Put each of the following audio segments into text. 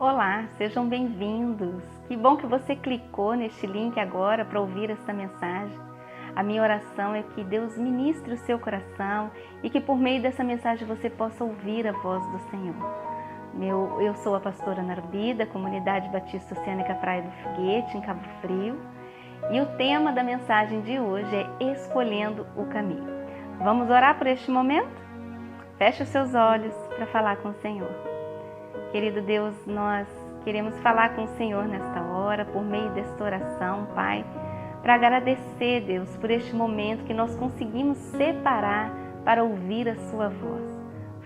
Olá, sejam bem-vindos. Que bom que você clicou neste link agora para ouvir esta mensagem. A minha oração é que Deus ministre o seu coração e que por meio dessa mensagem você possa ouvir a voz do Senhor. Eu sou a pastora Narbi, da Comunidade Batista Oceânica Praia do Foguete, em Cabo Frio, e o tema da mensagem de hoje é Escolhendo o Caminho. Vamos orar por este momento? Feche os seus olhos para falar com o Senhor. Querido Deus, nós queremos falar com o Senhor nesta hora, por meio desta oração, Pai, para agradecer, Deus, por este momento que nós conseguimos separar para ouvir a Sua voz.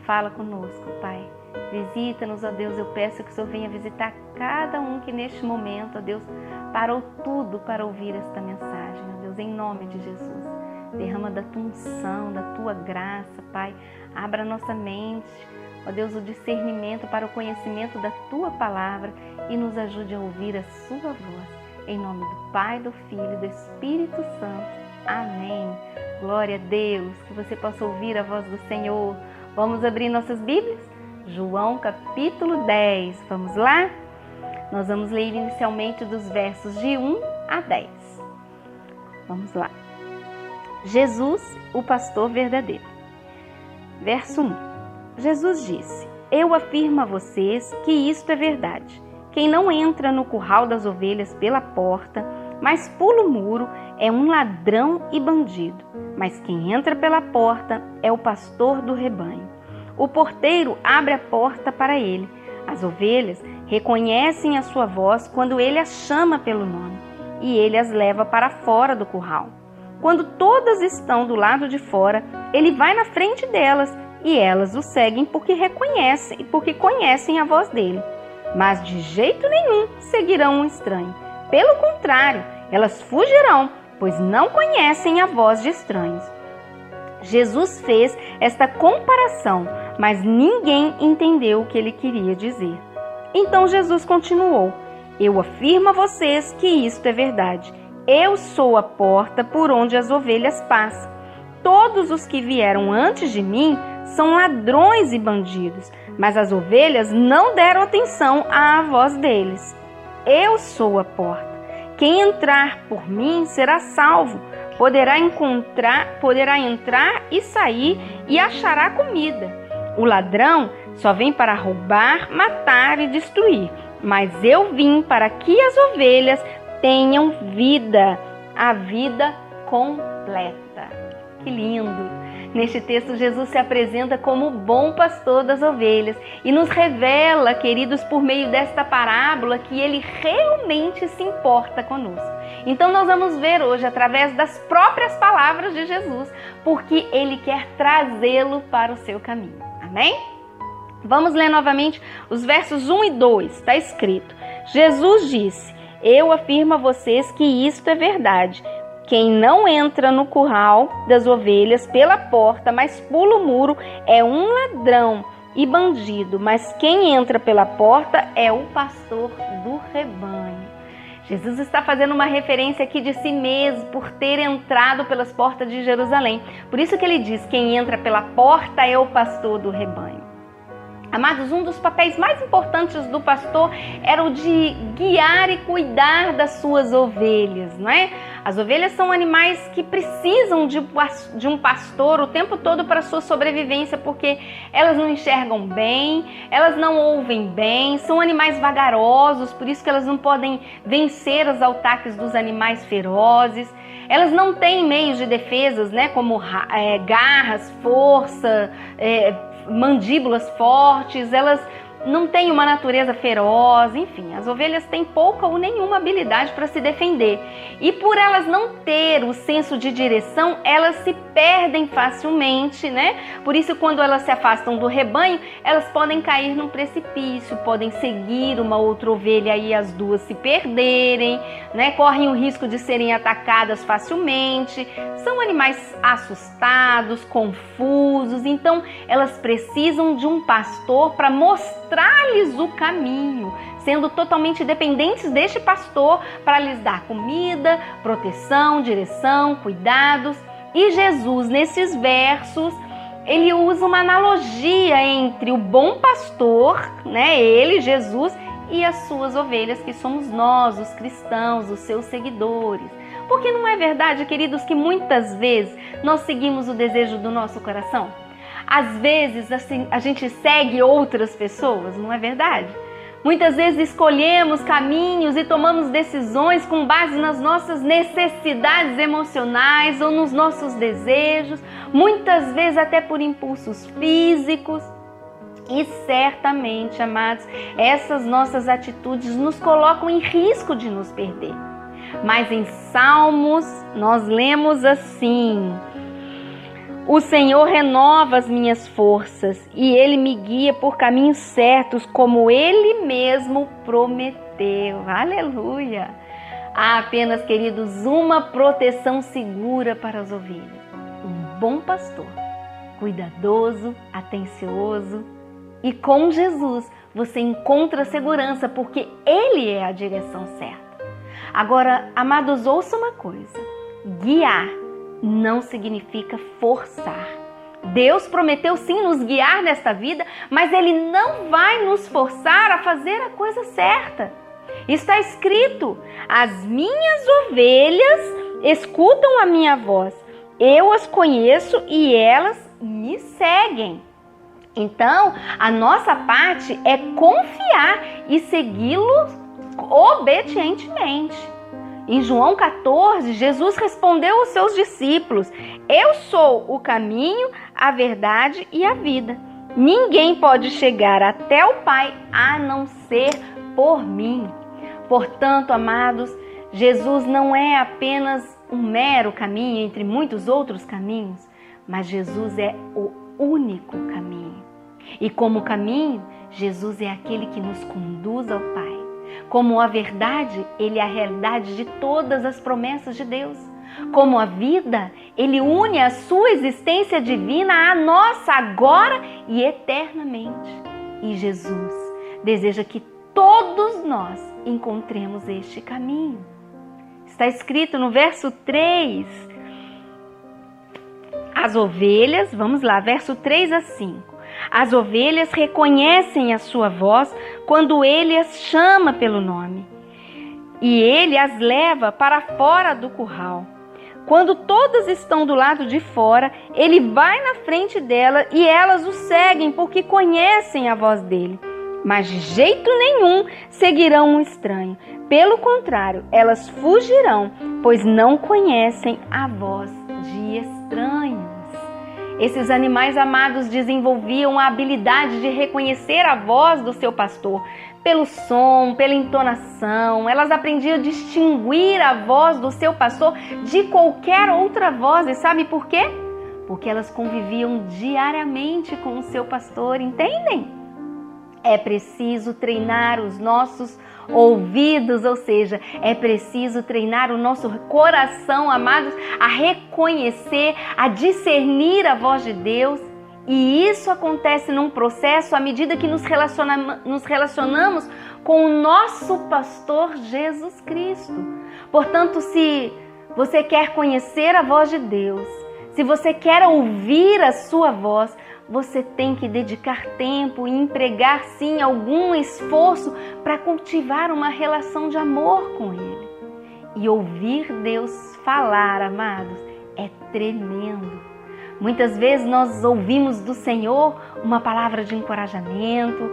Fala conosco, Pai. Visita-nos, ó Deus, eu peço que o Senhor venha visitar cada um que neste momento, ó Deus, parou tudo para ouvir esta mensagem, ó Deus, em nome de Jesus. Derrama da Tua unção, da Tua graça, Pai. Abra nossa mente, ó Deus, o discernimento para o conhecimento da Tua palavra e nos ajude a ouvir a Sua voz. Em nome do Pai, do Filho e do Espírito Santo. Amém. Glória a Deus, que você possa ouvir a voz do Senhor. Vamos abrir nossas Bíblias? João capítulo 10. Vamos lá? Nós vamos ler inicialmente dos versos de 1 a 10. Vamos lá. Jesus, o pastor verdadeiro. Verso 1. Jesus disse: Eu afirmo a vocês que isto é verdade. Quem não entra no curral das ovelhas pela porta, mas pula o muro, é um ladrão e bandido. Mas quem entra pela porta é o pastor do rebanho. O porteiro abre a porta para ele. As ovelhas reconhecem a sua voz quando ele as chama pelo nome, e ele as leva para fora do curral. Quando todas estão do lado de fora, ele vai na frente delas, e elas o seguem porque conhecem a voz dele. Mas de jeito nenhum seguirão um estranho. Pelo contrário, elas fugirão, pois não conhecem a voz de estranhos. Jesus fez esta comparação, mas ninguém entendeu o que ele queria dizer. Então Jesus continuou: Eu afirmo a vocês que isto é verdade. Eu sou a porta por onde as ovelhas passam. Todos os que vieram antes de mim são ladrões e bandidos, mas as ovelhas não deram atenção à voz deles. Eu sou a porta. Quem entrar por mim será salvo, poderá entrar e sair e achará comida. O ladrão só vem para roubar, matar e destruir, mas eu vim para que as ovelhas tenham vida, a vida completa. Que lindo! Neste texto, Jesus se apresenta como o bom pastor das ovelhas e nos revela, queridos, por meio desta parábola, que ele realmente se importa conosco. Então nós vamos ver hoje, através das próprias palavras de Jesus, porque ele quer trazê-lo para o seu caminho. Amém? Vamos ler novamente os versos 1 e 2. Está escrito: Jesus disse: Eu afirmo a vocês que isto é verdade. Quem não entra no curral das ovelhas pela porta, mas pula o muro, é um ladrão e bandido. Mas quem entra pela porta é o pastor do rebanho. Jesus está fazendo uma referência aqui de si mesmo por ter entrado pelas portas de Jerusalém. Por isso que ele diz: quem entra pela porta é o pastor do rebanho. Amados, um dos papéis mais importantes do pastor era o de guiar e cuidar das suas ovelhas, não é? As ovelhas são animais que precisam de um pastor o tempo todo para a sua sobrevivência, porque elas não enxergam bem, elas não ouvem bem, são animais vagarosos, por isso que elas não podem vencer os ataques dos animais ferozes. Elas não têm meios de defesas, né, como garras, força, mandíbulas fortes, elas não têm uma natureza feroz, enfim, as ovelhas têm pouca ou nenhuma habilidade para se defender. E por elas não ter o senso de direção, elas se perdem facilmente, né? Por isso, quando elas se afastam do rebanho, elas podem cair num precipício, podem seguir uma outra ovelha e as duas se perderem, né? Correm o risco de serem atacadas facilmente. São animais assustados, confusos, então elas precisam de um pastor para mostrar-lhes o caminho, sendo totalmente dependentes deste pastor para lhes dar comida, proteção, direção, cuidados. E Jesus, nesses versos, ele usa uma analogia entre o bom pastor, né, ele, Jesus, e as suas ovelhas, que somos nós, os cristãos, os seus seguidores. Porque não é verdade, queridos, que muitas vezes nós seguimos o desejo do nosso coração? Às vezes assim, a gente segue outras pessoas, não é verdade? Muitas vezes escolhemos caminhos e tomamos decisões com base nas nossas necessidades emocionais ou nos nossos desejos, muitas vezes até por impulsos físicos. E certamente, amados, essas nossas atitudes nos colocam em risco de nos perder. Mas em Salmos nós lemos assim: o Senhor renova as minhas forças e Ele me guia por caminhos certos, como Ele mesmo prometeu. Aleluia! Há apenas, queridos, uma proteção segura para as ovelhas. Um bom pastor, cuidadoso, atencioso. E com Jesus você encontra segurança, porque Ele é a direção certa. Agora, amados, ouça uma coisa: guiar não significa forçar. Deus prometeu sim nos guiar nesta vida, mas Ele não vai nos forçar a fazer a coisa certa. Está escrito: as minhas ovelhas escutam a minha voz, eu as conheço e elas me seguem. Então, a nossa parte é confiar e segui-lo obedientemente. Em João 14, Jesus respondeu aos seus discípulos: eu sou o caminho, a verdade e a vida. Ninguém pode chegar até o Pai a não ser por mim. Portanto, amados, Jesus não é apenas um mero caminho entre muitos outros caminhos, mas Jesus é o único caminho. E como caminho, Jesus é aquele que nos conduz ao Pai. Como a verdade, Ele é a realidade de todas as promessas de Deus. Como a vida, Ele une a sua existência divina à nossa agora e eternamente. E Jesus deseja que todos nós encontremos este caminho. Está escrito no verso 3. As ovelhas, vamos lá, verso 3 a 5. As ovelhas reconhecem a sua voz quando Ele as chama pelo nome. E Ele as leva para fora do curral. Quando todas estão do lado de fora, Ele vai na frente dela e elas o seguem porque conhecem a voz dele. Mas de jeito nenhum seguirão um estranho. Pelo contrário, elas fugirão, pois não conhecem a voz de estranhos. Esses animais amados desenvolviam a habilidade de reconhecer a voz do seu pastor pelo som, pela entonação. Elas aprendiam a distinguir a voz do seu pastor de qualquer outra voz. E sabe por quê? Porque elas conviviam diariamente com o seu pastor, entendem? É preciso treinar os nossos ouvidos, ou seja, é preciso treinar o nosso coração, amados, a reconhecer, a discernir a voz de Deus. E isso acontece num processo à medida que nos relacionamos com o nosso pastor Jesus Cristo. Portanto, se você quer conhecer a voz de Deus, se você quer ouvir a sua voz, você tem que dedicar tempo e empregar sim algum esforço para cultivar uma relação de amor com Ele. E ouvir Deus falar, amados, é tremendo. Muitas vezes nós ouvimos do Senhor uma palavra de encorajamento,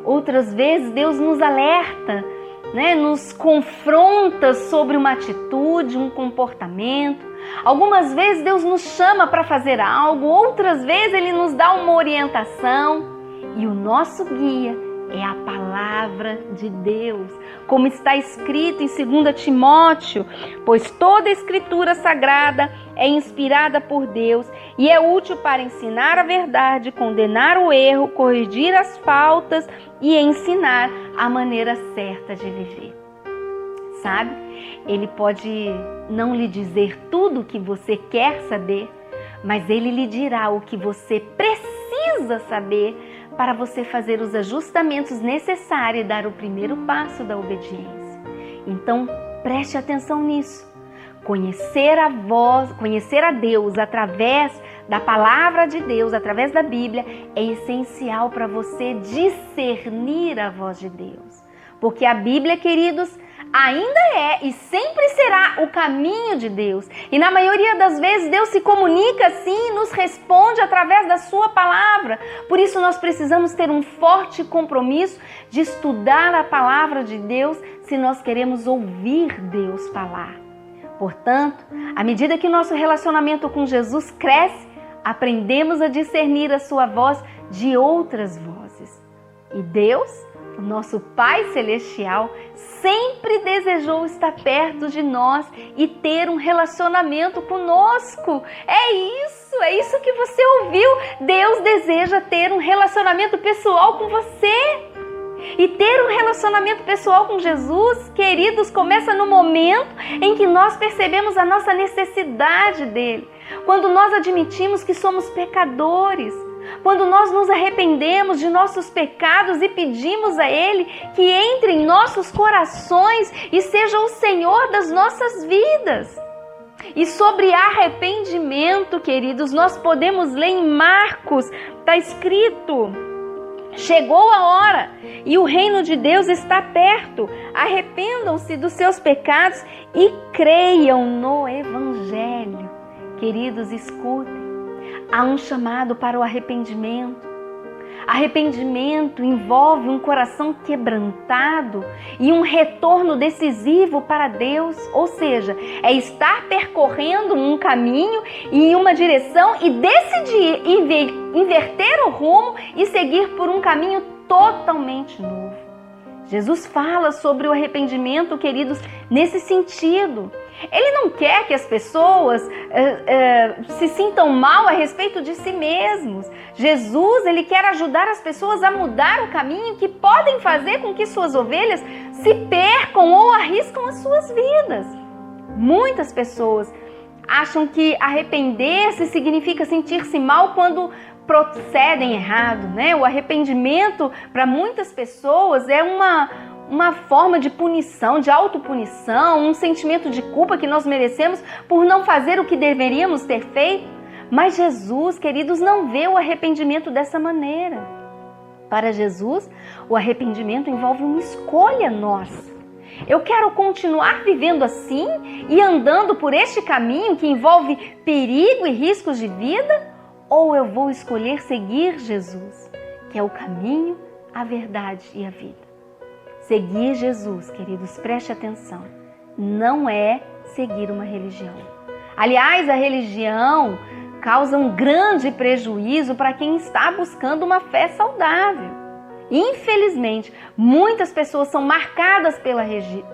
outras vezes Deus nos alerta, nos confronta sobre uma atitude, um comportamento. Algumas vezes Deus nos chama para fazer algo, outras vezes Ele nos dá uma orientação. E o nosso guia é a palavra de Deus, como está escrito em 2 Timóteo, pois toda a escritura sagrada é inspirada por Deus e é útil para ensinar a verdade, condenar o erro, corrigir as faltas e ensinar a maneira certa de viver. Sabe? Ele pode não lhe dizer tudo o que você quer saber, mas Ele lhe dirá o que você precisa saber para você fazer os ajustamentos necessários e dar o primeiro passo da obediência. Então, preste atenção nisso. Conhecer a Deus através da palavra de Deus, através da Bíblia, é essencial para você discernir a voz de Deus. Porque a Bíblia, queridos, ainda é e sempre será o caminho de Deus. E na maioria das vezes Deus se comunica assim e nos responde através da sua palavra. Por isso nós precisamos ter um forte compromisso de estudar a palavra de Deus se nós queremos ouvir Deus falar. Portanto, à medida que nosso relacionamento com Jesus cresce, aprendemos a discernir a sua voz de outras vozes. E Deus, o nosso Pai Celestial, sempre desejou estar perto de nós e ter um relacionamento conosco. É isso que você ouviu. Deus deseja ter um relacionamento pessoal com você. E ter um relacionamento pessoal com Jesus, queridos, começa no momento em que nós percebemos a nossa necessidade dele. Quando nós admitimos que somos pecadores. Quando nós nos arrependemos de nossos pecados e pedimos a Ele que entre em nossos corações e seja o Senhor das nossas vidas. E sobre arrependimento, queridos, nós podemos ler em Marcos, está escrito: chegou a hora e o reino de Deus está perto. Arrependam-se dos seus pecados e creiam no Evangelho. Queridos, escutem. Há um chamado para o arrependimento. Arrependimento envolve um coração quebrantado e um retorno decisivo para Deus. Ou seja, é estar percorrendo um caminho em uma direção e decidir inverter o rumo e seguir por um caminho totalmente novo. Jesus fala sobre o arrependimento, queridos, nesse sentido. Ele não quer que as pessoas se sintam mal a respeito de si mesmos. Jesus, ele quer ajudar as pessoas a mudar o caminho que podem fazer com que suas ovelhas se percam ou arriscam as suas vidas. Muitas pessoas acham que arrepender-se significa sentir-se mal quando procedem errado, né? O arrependimento, para muitas pessoas, é uma forma de punição, de autopunição, um sentimento de culpa que nós merecemos por não fazer o que deveríamos ter feito. Mas Jesus, queridos, não vê o arrependimento dessa maneira. Para Jesus, o arrependimento envolve uma escolha nossa. Eu quero continuar vivendo assim e andando por este caminho que envolve perigo e riscos de vida? Ou eu vou escolher seguir Jesus, que é o caminho, a verdade e a vida? Seguir Jesus, queridos, preste atenção, não é seguir uma religião. Aliás, a religião causa um grande prejuízo para quem está buscando uma fé saudável. Infelizmente, muitas pessoas são marcadas pela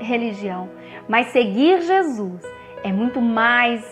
religião, mas seguir Jesus é muito mais,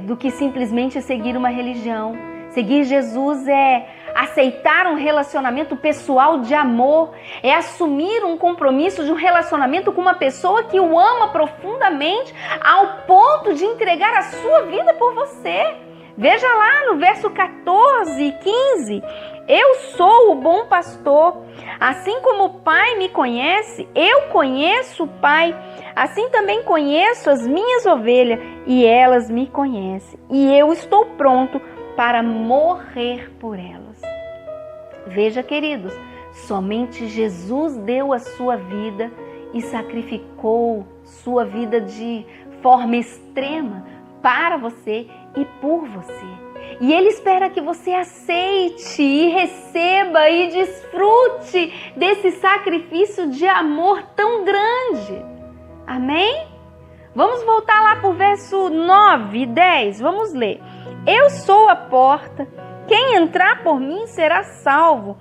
do que simplesmente seguir uma religião. Seguir Jesus é aceitar um relacionamento pessoal de amor, é assumir um compromisso de um relacionamento com uma pessoa que o ama profundamente ao ponto de entregar a sua vida por você. Veja lá no verso 14 e 15. Eu sou o bom pastor. Assim como o Pai me conhece, eu conheço o Pai. Assim também conheço as minhas ovelhas e elas me conhecem. E eu estou pronto para morrer por elas. Veja, queridos, somente Jesus deu a sua vida e sacrificou sua vida de forma extrema para você e por você. E Ele espera que você aceite e receba e desfrute desse sacrifício de amor tão grande. Amém? Vamos voltar lá para o verso 9 e 10. Vamos ler. Eu sou a porta. Quem entrar por mim será salvo.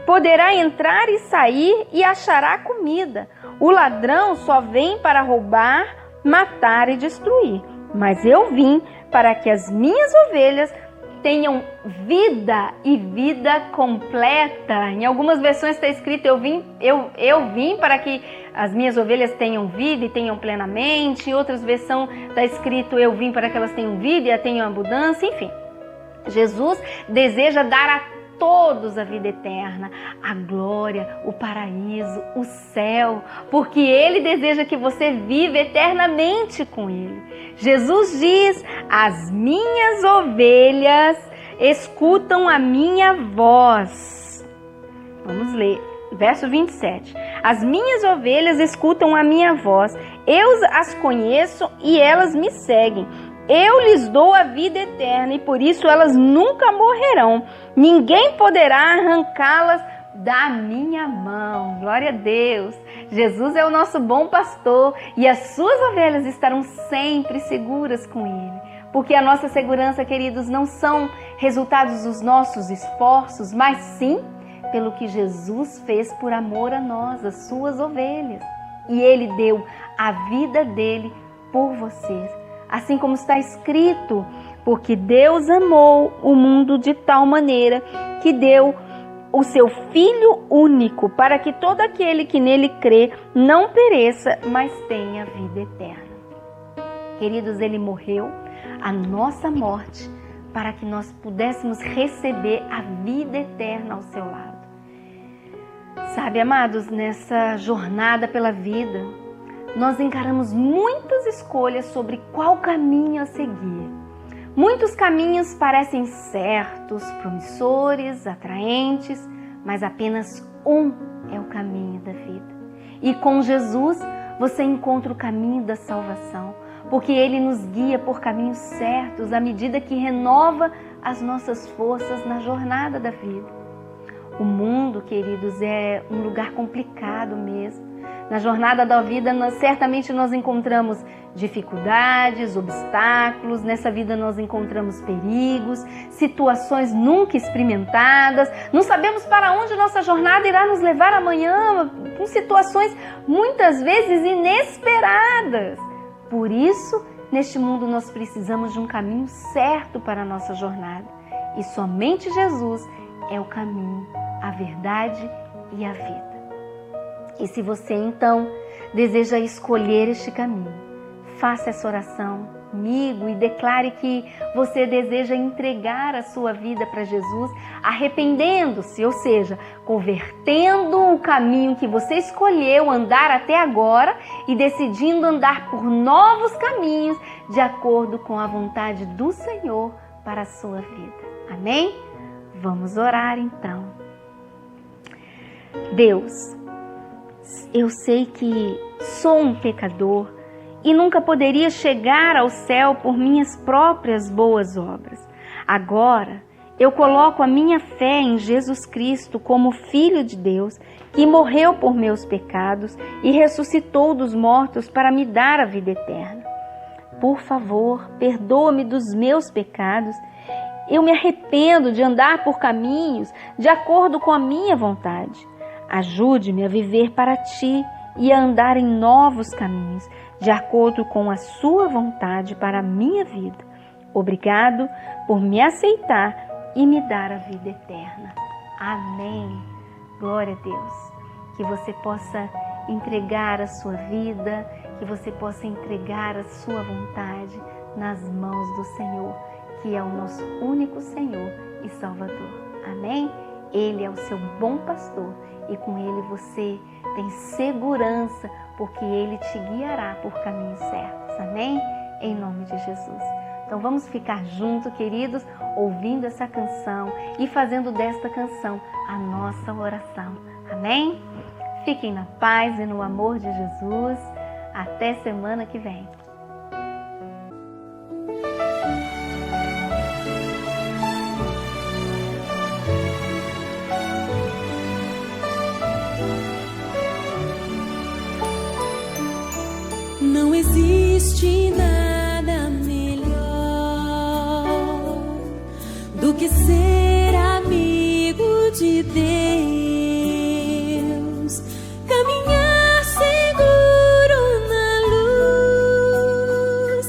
Poderá entrar e sair e achará comida. O ladrão só vem para roubar, matar e destruir. Mas eu vim para que as minhas ovelhas tenham vida e vida completa. Em algumas versões está escrito eu vim para que as minhas ovelhas tenham vida e tenham plenamente. Em outras versões está escrito eu vim para que elas tenham vida e a tenham abundância. Enfim, Jesus deseja dar a todos a vida eterna, a glória, o paraíso, o céu, porque Ele deseja que você viva eternamente com Ele. Jesus diz: as minhas ovelhas escutam a minha voz. Vamos ler. Verso 27. As minhas ovelhas escutam a minha voz, eu as conheço e elas me seguem. Eu lhes dou a vida eterna e por isso elas nunca morrerão. Ninguém poderá arrancá-las da minha mão. Glória a Deus. Jesus é o nosso bom pastor e as suas ovelhas estarão sempre seguras com ele. Porque a nossa segurança, queridos, não são resultados dos nossos esforços, mas sim pelo que Jesus fez por amor a nós, as suas ovelhas. E ele deu a vida dele por vocês. Assim como está escrito, porque Deus amou o mundo de tal maneira que deu o seu Filho único, para que todo aquele que nele crê não pereça, mas tenha vida eterna. Queridos, ele morreu a nossa morte para que nós pudéssemos receber a vida eterna ao seu lado. Sabe, amados, nessa jornada pela vida, nós encaramos muitas escolhas sobre qual caminho a seguir. Muitos caminhos parecem certos, promissores, atraentes, mas apenas um é o caminho da vida. E com Jesus você encontra o caminho da salvação, porque Ele nos guia por caminhos certos à medida que renova as nossas forças na jornada da vida. O mundo, queridos, é um lugar complicado mesmo. Na jornada da vida, certamente nós encontramos dificuldades, obstáculos. Nessa vida nós encontramos perigos, situações nunca experimentadas. Não sabemos para onde nossa jornada irá nos levar amanhã, com situações muitas vezes inesperadas. Por isso, neste mundo nós precisamos de um caminho certo para a nossa jornada. E somente Jesus é o caminho, a verdade e a vida. E se você então deseja escolher este caminho, faça essa oração comigo e declare que você deseja entregar a sua vida para Jesus, arrependendo-se, ou seja, convertendo o caminho que você escolheu andar até agora e decidindo andar por novos caminhos de acordo com a vontade do Senhor para a sua vida. Amém? Vamos orar então. Deus, eu sei que sou um pecador e nunca poderia chegar ao céu por minhas próprias boas obras. Agora, eu coloco a minha fé em Jesus Cristo como Filho de Deus, que morreu por meus pecados e ressuscitou dos mortos para me dar a vida eterna. Por favor, perdoa-me dos meus pecados. Eu me arrependo de andar por caminhos de acordo com a minha vontade. Ajude-me a viver para Ti e a andar em novos caminhos, de acordo com a Sua vontade para a minha vida. Obrigado por me aceitar e me dar a vida eterna. Amém. Glória a Deus. Que você possa entregar a sua vida, que você possa entregar a sua vontade nas mãos do Senhor, que é o nosso único Senhor e Salvador. Amém? Ele é o seu bom pastor e com ele você tem segurança, porque ele te guiará por caminhos certos. Amém? Em nome de Jesus. Então vamos ficar juntos, queridos, ouvindo essa canção e fazendo desta canção a nossa oração. Amém? Fiquem na paz e no amor de Jesus. Até semana que vem. Não existe nada melhor do que ser amigo de Deus, caminhar seguro na luz,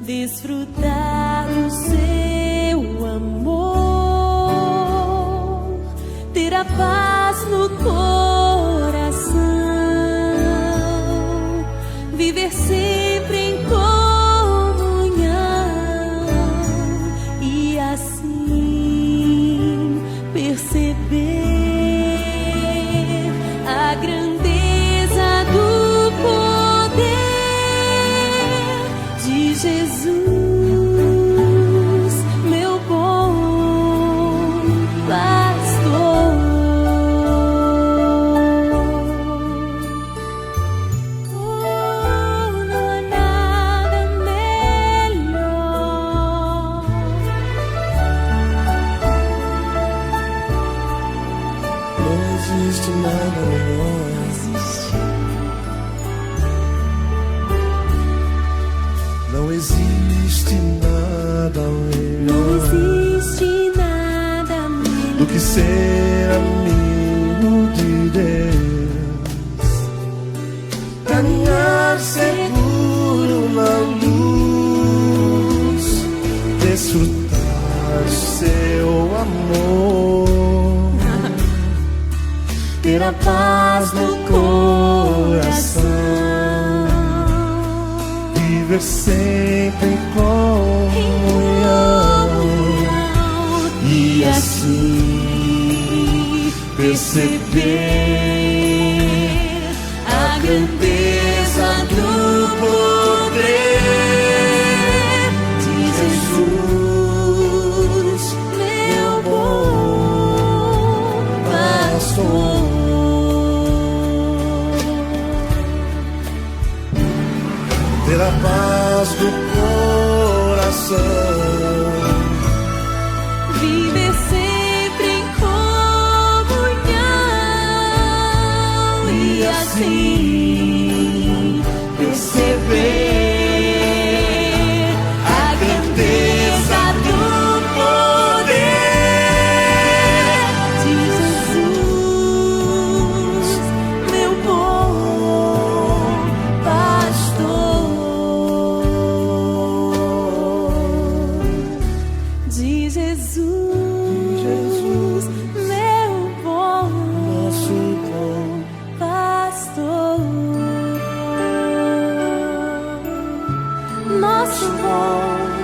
desfrutar do seu amor, ter a paz no coração, viver sempre em comunhão e assim perceber existe nada melhor. Não existe nada melhor. Não existe nada melhor do que ser amigo de Deus. Caminhar seguro na luz, desfrutar seu amor, ter a paz no coração, viver sempre em comunhão e assim perceber a grandeza do poder de Jesus, meu bom pastor. Ter a paz do coração, viver sempre em comunhão e assim perceber a grandeza do poder de Jesus, meu bom pastor. De Jesus, meu bom nosso bom pastor, nosso bom